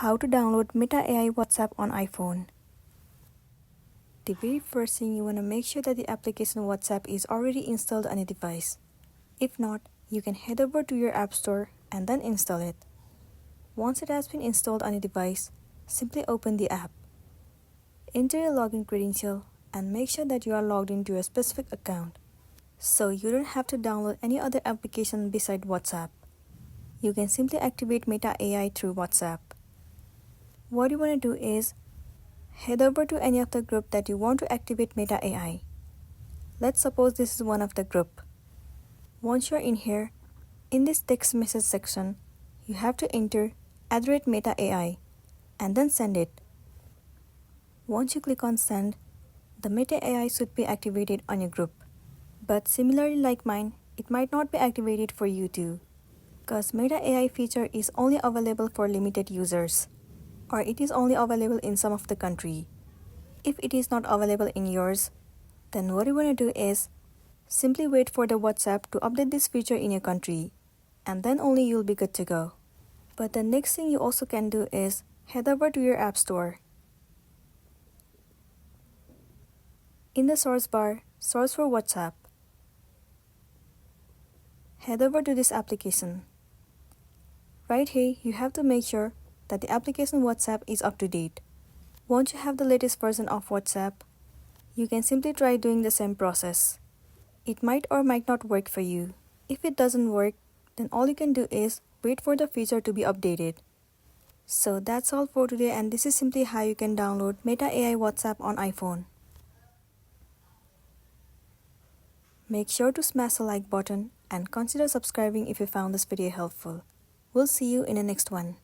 How to download Meta AI WhatsApp on iPhone. The very first thing, you want to make sure that the application WhatsApp is already installed on your device. If not, you can head over to your App Store and then install it. Once it has been installed on your device, simply open the app. Enter your login credential and make sure that you are logged into a specific account, so you don't have to download any other application beside WhatsApp. You can simply activate Meta AI through WhatsApp. What you want to do is head over to any of the group that you want to activate Meta AI. Let's suppose this is one of the group. Once you're in here, in this text message section, you have to enter @Meta AI and then send it. Once you click on send, the Meta AI should be activated on your group. But similarly like mine, it might not be activated for you too, because Meta AI feature is only available for limited users, or it is only available in some of the country. If it is not available in yours, then what you want to do is simply wait for the WhatsApp to update this feature in your country, and then only you'll be good to go. But the next thing you also can do is head over to your App Store. In the source bar, search for WhatsApp. Head over to this application. Right here, you have to make sure that the application WhatsApp is up to date. Once you have the latest version of WhatsApp, you can simply try doing the same process. It might or might not work for you. If it doesn't work, then all you can do is wait for the feature to be updated. So that's all for today, and this is simply how you can download Meta AI WhatsApp on iPhone. Make sure to smash the like button and consider subscribing if you found this video helpful. We'll see you in the next one.